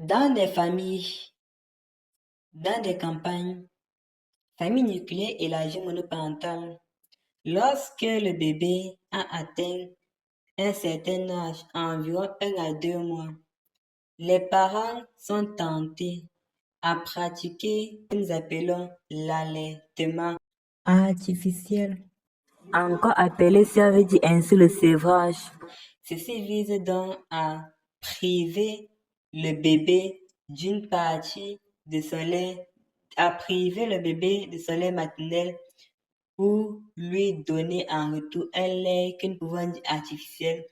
Dans des familles, dans des campagnes, famille nucléaire élargie monoparentale, lorsque le bébé a atteint un certain âge, environ 1 à 2 mois, les parents sont tentés à pratiquer ce que nous appelons l'allaitement artificiel, encore appelé, ça veut dire ainsi le sevrage. Ceci vise donc à priver le bébé d'une partie de son lait, à priver le bébé de son lait maternel pour lui donner en retour un lait que nous pouvons dire artificiel,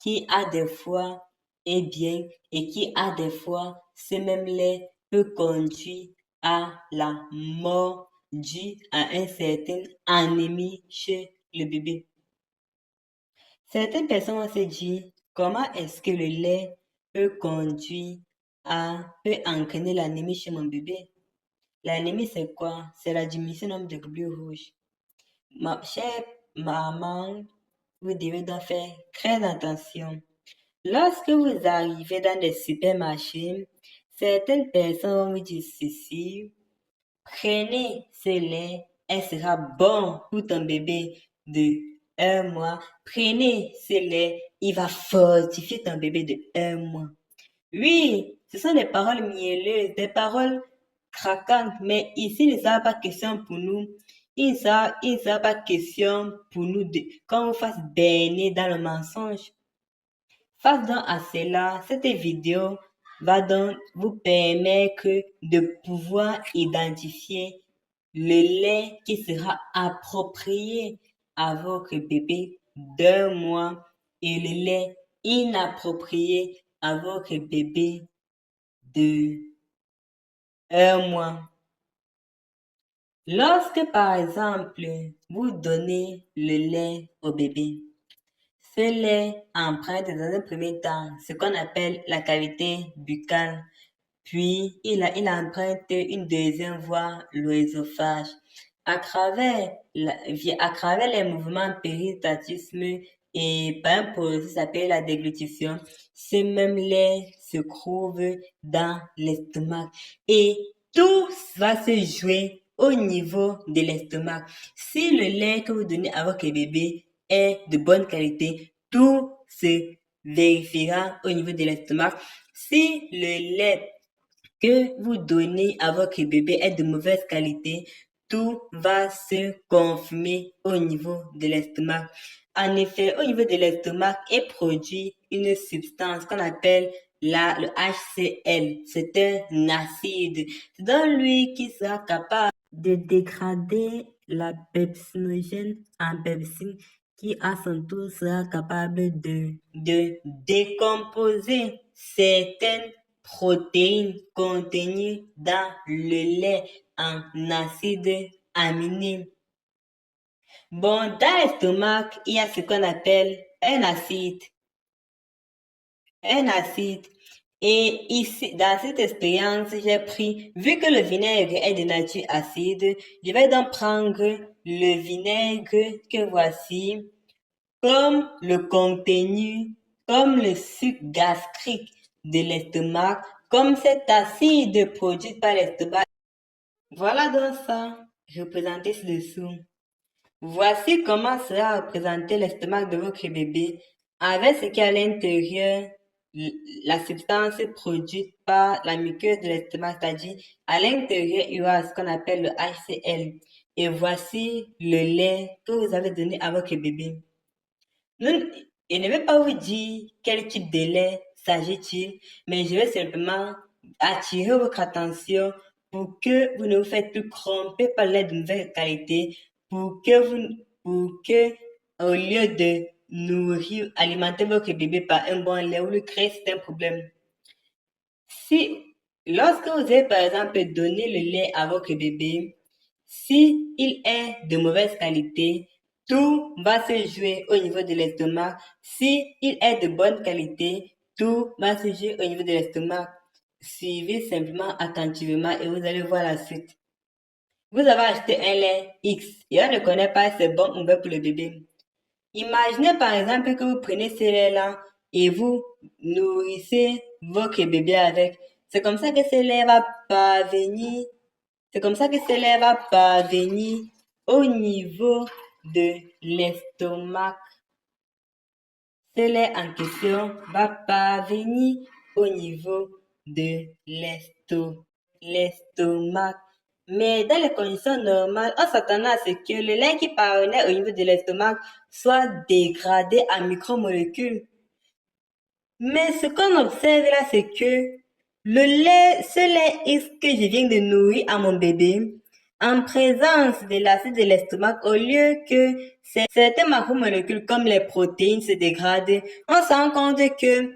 qui a des fois est bien et qui a des fois, ce même lait peut conduire à la mort due à un certain anémie chez le bébé. Certaines personnes vont se dire, comment est-ce que le lait peut entraîner l'anémie chez mon bébé? L'anémie, c'est quoi? C'est la diminution du nombre de globules rouges. Ma chère maman, vous devez donc faire très attention. Lorsque vous arrivez dans des supermarchés, certaines personnes vont vous dire ceci: prenez ce lait, elle sera bon pour ton bébé de 1 mois. Prenez ce lait, il va fortifier ton bébé de 1 mois. Oui, ce sont des paroles mielleuses, des paroles craquantes, mais ici, il ne sera pas question pour nous. Il ne sera pas question pour nous qu'on vous fasse baigner dans le mensonge. Face donc à cela, cette vidéo va donc vous permettre de pouvoir identifier le lait qui sera approprié à votre bébé d'1 mois et le lait inapproprié à votre bébé de 1 mois. Lorsque, par exemple, vous donnez le lait au bébé, ce lait emprunte dans un premier temps ce qu'on appelle la cavité buccale, puis il emprunte une deuxième voie, l'œsophage. À travers les mouvements péristaltisme et par un processus appelé la déglutition, ce même lait se trouve dans l'estomac et tout va se jouer au niveau de l'estomac. Si le lait que vous donnez à votre bébé est de bonne qualité, tout se vérifiera au niveau de l'estomac. Si le lait que vous donnez à votre bébé est de mauvaise qualité, tout va se confirmer au niveau de l'estomac. En effet, au niveau de l'estomac est produit une substance qu'on appelle le HCl. C'est un acide. C'est dans lui qui sera capable de dégrader la pepsinogène en pepsine qui à son tour sera capable de décomposer certaines protéines contenues dans le lait en acide aminé. Bon, dans l'estomac, il y a ce qu'on appelle un acide. Et ici, dans cette expérience, j'ai pris, vu que le vinaigre est de nature acide, je vais donc prendre le vinaigre que voici comme le contenu, comme le suc gastrique de l'estomac, comme cet acide produit par l'estomac. Voilà donc ça, représenté ci-dessous. Voici comment sera représenté l'estomac de votre bébé avec ce qui est à l'intérieur, la substance produite par la muqueuse de l'estomac, c'est-à-dire à l'intérieur, il y aura ce qu'on appelle le HCl. Et voici le lait que vous avez donné à votre bébé. Je ne vais pas vous dire quel type de lait s'agit-il, mais je vais simplement attirer votre attention pour que vous ne vous faites plus tromper par le lait de mauvaise qualité, pour que, au lieu de alimenter votre bébé par un bon lait, vous lui créez certains problèmes. Lorsque vous avez par exemple donné le lait à votre bébé, si il est de mauvaise qualité, tout va se jouer au niveau de l'estomac. Si il est de bonne qualité, tout va se jouer au niveau de l'estomac. Suivez simplement attentivement et vous allez voir la suite. Vous avez acheté un lait X et on ne connaît pas si c'est bon ou mauvais pour le bébé. Imaginez par exemple que vous prenez ce lait-là et vous nourrissez votre bébé avec. C'est comme ça que ce lait va parvenir, c'est comme ça que ce lait va parvenir au niveau de l'estomac. Ce lait en question va parvenir au niveau de l'estomac. Mais dans les conditions normales, on s'attendait à ce que le lait qui parvenait au niveau de l'estomac soit dégradé en micromolécules. Mais ce qu'on observe là, c'est que ce lait X que je viens de nourrir à mon bébé, en présence de l'acide de l'estomac, au lieu que certaines macromolécules comme les protéines se dégradent, on se rend compte que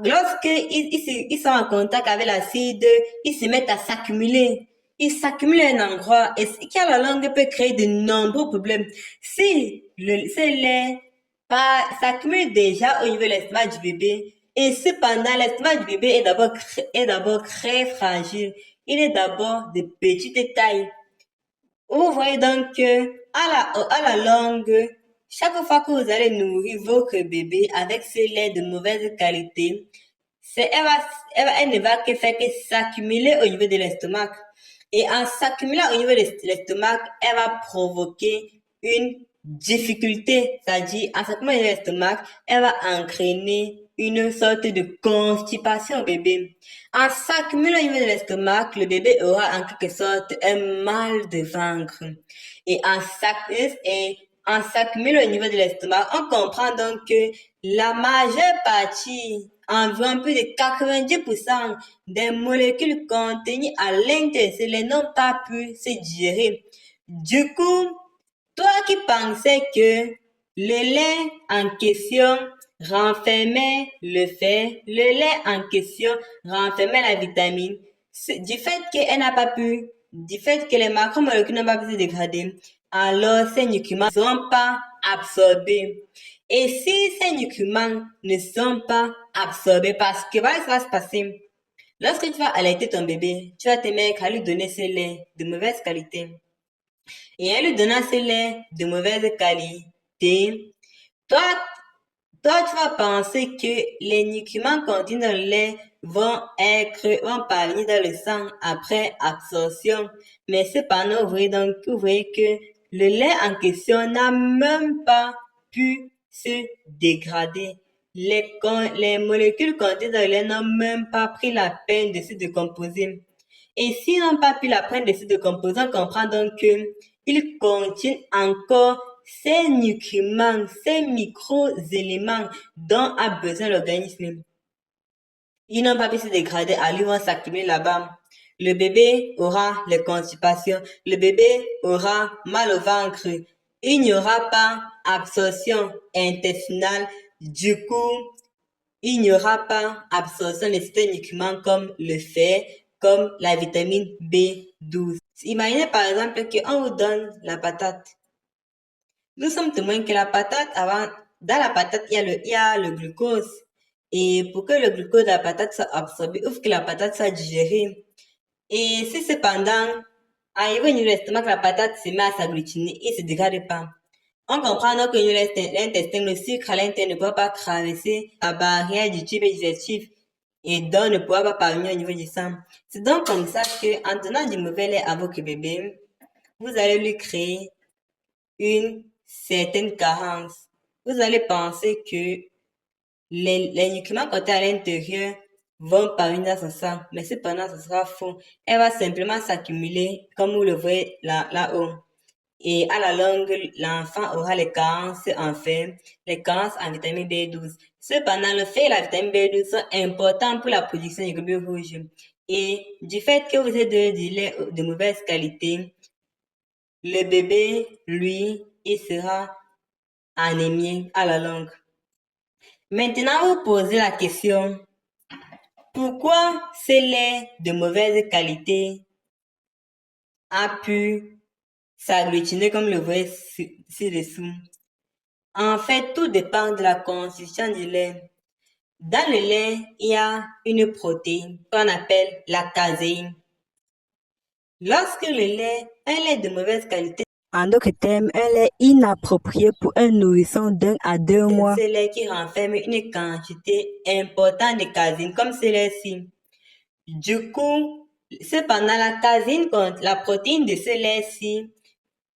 lorsque ils sont en contact avec l'acide, ils se mettent à s'accumuler. Ils s'accumulent à un endroit et ce qui à la langue peut créer de nombreux problèmes. Si ce lait s'accumule déjà au niveau de l'estomac du bébé, et cependant, l'estomac du bébé est d'abord très fragile. Il est d'abord de petite taille. Vous voyez donc que, à la longue, chaque fois que vous allez nourrir votre bébé avec ce lait de mauvaise qualité, elle ne va que faire que s'accumuler au niveau de l'estomac. Et en s'accumulant au niveau de l'estomac, elle va provoquer une difficulté. C'est-à-dire, en s'accumulant au niveau de l'estomac, elle va entraîner une sorte de constipation au bébé. En s'accumulant au niveau de l'estomac, le bébé aura en quelque sorte un mal de ventre. Et en s'accumulant au niveau de l'estomac, on comprend donc que la majeure partie, environ plus de 90% des molécules contenues à l'intérieur n'ont pas pu se digérer. Du coup, toi qui pensais que le lait en question renfermait le lait en question renfermait la vitamine, du fait qu'elle n'a pas pu, du fait que les macromolécules n'ont pas pu se dégrader, alors ces nutriments ne seront pas absorbés. Et si ces nutriments ne sont pas absorbés, parce que voilà ce qui va se passer. Lorsque tu vas allaiter ton bébé, tu vas te mettre à lui donner ce lait de mauvaise qualité. Et en lui donnant ce lait de mauvaise qualité, toi, tu vas penser que les nutriments contenus dans le lait vont parvenir dans le sang après absorption. Mais cependant, vous voyez que le lait en question n'a même pas pu se dégrader. Les molécules contenues dans le lait n'ont même pas pris la peine de se décomposer. Et s'ils n'ont pas pu la peine de se décomposer, on comprend donc qu'ils contiennent encore ces nutriments, ces micro-éléments dont a besoin l'organisme. Ils n'ont pas pu se dégrader, alors ils vont s'accumuler là-bas. Le bébé aura les constipations, le bébé aura mal au ventre, il n'y aura pas absorption intestinale, du coup, il n'y aura pas absorption de certains nutriments comme le fer, comme la vitamine B12. Imaginez par exemple qu'on vous donne la patate. Nous sommes témoins que la patate, dans la patate, il y a le glucose. Et pour que le glucose de la patate soit absorbé, il faut que la patate soit digérée. Et si cependant, arrivé au niveau de l'estomac, la patate se met à s'agglutiner et ne se dégrade pas. On comprend donc que l'intestin, le sucre à l'intérieur ne pourra pas traverser la barrière du tube digestif et donc ne pourra pas parvenir au niveau du sang. C'est donc comme ça que, en donnant du mauvais lait à votre bébé, vous allez lui créer une certaine carence. Vous allez penser que les nutriments contenus à l'intérieur vont parvenir dans son sang, mais cependant, ce sera faux. Elle va simplement s'accumuler, comme vous le voyez là-haut. Et à la longue, l'enfant aura les carences en fer, les carences en vitamine B12. Cependant, le fer et la vitamine B12 sont importants pour la production du globules rouges. Et du fait que vous êtes du lait de mauvaise qualité, le bébé, lui, il sera anémié à la longue. Maintenant, vous posez la question, pourquoi ce lait de mauvaise qualité a pu s'agglutiner comme le voyez ci-dessous? En fait, tout dépend de la constitution du lait. Dans le lait, il y a une protéine qu'on appelle la caséine. Lorsque un lait de mauvaise qualité, en d'autres termes, un lait inapproprié pour un nourrisson d'1 à 2 mois, c'est un lait qui renferme une quantité importante de caséine, comme celui-ci. Du coup, cependant, la caséine, la protéine de ce lait-ci,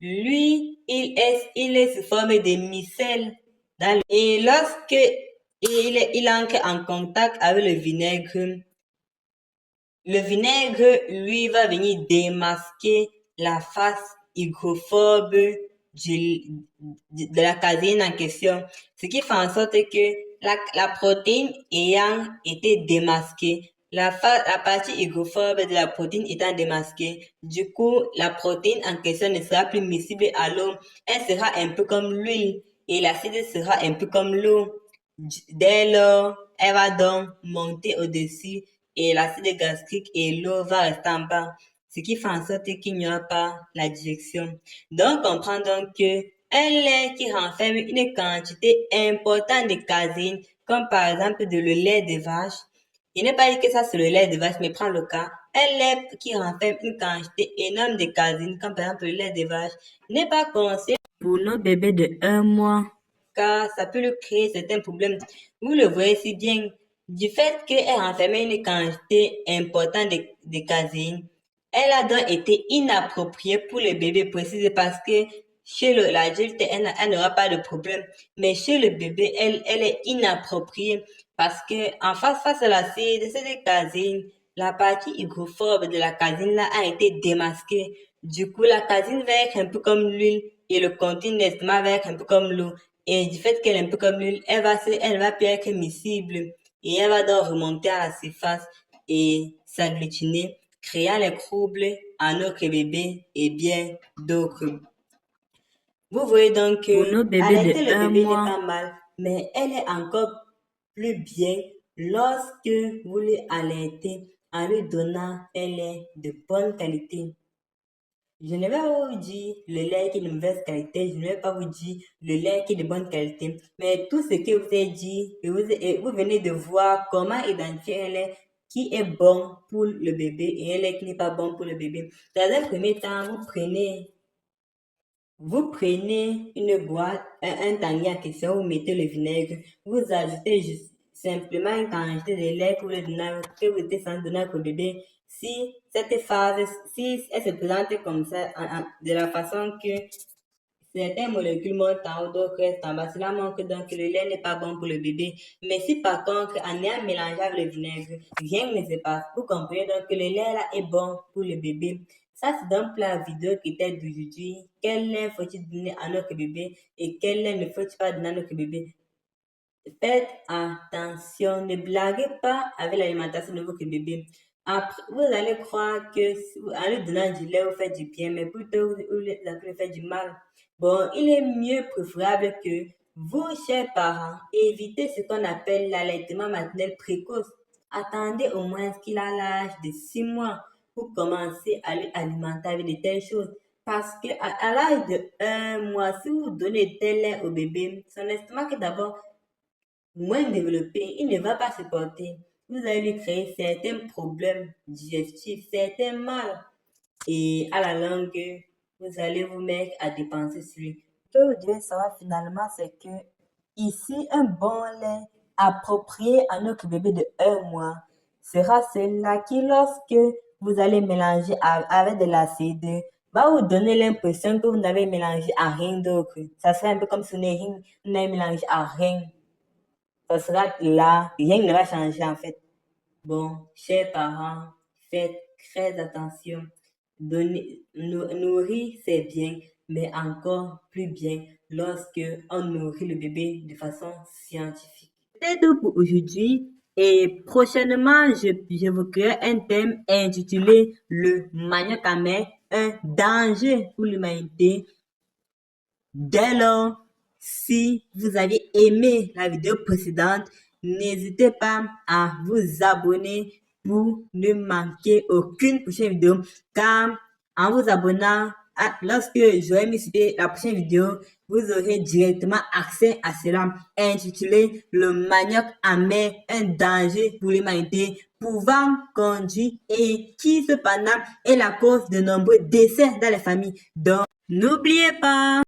lui, il est sous forme de micelle. Et lorsque il entre en contact avec le vinaigre, lui, va venir démasquer la face hygrophobe de la caséine en question. Ce qui fait en sorte que la protéine ayant été démasquée, la partie hygrophobe de la protéine étant démasquée, du coup, la protéine en question ne sera plus miscible à l'eau. Elle sera un peu comme l'huile et l'acide sera un peu comme l'eau. Dès lors, elle va donc monter au-dessus et l'acide gastrique et l'eau va rester en bas, ce qui fait en sorte qu'il n'y aura pas la digestion. Donc, on comprend donc que un lait qui renferme une quantité importante de caséine, comme par exemple le lait de vache, il n'est pas dit que ça c'est le lait de vache, mais prends le cas, un lait qui renferme une quantité énorme de caséine, comme par exemple le lait de vache, n'est pas conseillé pour nos bébés de 1 mois, car ça peut lui créer certains problèmes. Vous le voyez si bien, du fait qu'elle renfermait une quantité importante de caséine, elle a donc été inappropriée pour le bébé précis parce que chez l'adulte, elle n'aura pas de problème. Mais chez le bébé, elle est inappropriée parce que en face à l'acide, cette caséine, la partie hygrophobe de la caséine là a été démasquée. Du coup, la caséine va être un peu comme l'huile et le contenu d'estomac va être un peu comme l'eau. Et du fait qu'elle est un peu comme l'huile, elle va plus être miscible et elle va donc remonter à la surface et s'agglutiner, créant les troubles à notre bébé et bien d'autres. Vous voyez donc Pour nos que bébés allaiter de le 1 bébé n'est mois, pas mal, mais elle est encore plus bien lorsque vous lui allaitez en lui donnant un lait de bonne qualité. Je ne vais pas vous dire le lait qui est de mauvaise qualité, je ne vais pas vous dire le lait qui est de bonne qualité, mais tout ce que vous avez dit, et vous venez de voir comment identifier un lait qui est bon pour le bébé et un lait qui n'est pas bon pour le bébé. Dans un premier temps, vous prenez une boîte, un tanguy en question, vous mettez le vinaigre, vous ajoutez juste simplement une quantité de lait que vous êtes censé donner à votre bébé. Si cette phase, si elle se présente comme ça, de la façon que certaines molécules montent en haut, d'autres restent en bas, cela montre donc que le lait n'est pas bon pour le bébé. Mais si par contre, en ayant mélangé avec le vinaigre, rien ne se passe, vous comprenez donc que le lait là est bon pour le bébé. Ça, c'est donc pour la vidéo qui était d'aujourd'hui. Quel lait faut-il donner à notre bébé et quel lait ne faut-il pas donner à notre bébé? Faites attention, ne blaguez pas avec l'alimentation de votre bébé. Après, vous allez croire que en lui donnant du lait, vous faites du bien, mais plutôt vous faites du mal. Bon, il est mieux préférable que vous, chers parents, évitez ce qu'on appelle l'allaitement maternel précoce. Attendez au moins qu'il a l'âge de 6 mois pour commencer à lui alimenter avec de telles choses. Parce que à l'âge de 1 mois, si vous donnez tel lait au bébé, son estomac est d'abord moins développé, il ne va pas supporter. Vous allez lui créer certains problèmes digestifs, certains mal. Et à la longue, vous allez vous mettre à dépenser sur lui. Ce que vous devez savoir finalement, c'est que ici, un bon lait approprié à notre bébé de 1 mois sera celui-là qui, lorsque vous allez mélanger avec de l'acide, va vous donner l'impression que vous n'avez mélangé à rien d'autre. Ça sera un peu comme si vous n'avez mélangé à rien. Ça sera là, rien ne va changer en fait. Bon, chers parents, faites très attention. Nourrir, c'est bien, mais encore plus bien lorsque on nourrit le bébé de façon scientifique. C'est tout pour aujourd'hui. Et prochainement, j'évoquerai un thème intitulé Le manioc amer, un danger pour l'humanité. Dès lors, si vous avez aimé la vidéo précédente, n'hésitez pas à vous abonner pour ne manquer aucune prochaine vidéo, car en vous abonnant, lorsque j'aurai mis sur la prochaine vidéo, vous aurez directement accès à cela, intitulé Le manioc amer, un danger pour l'humanité, pouvant conduire et qui cependant est la cause de nombreux décès dans les familles. Donc, n'oubliez pas!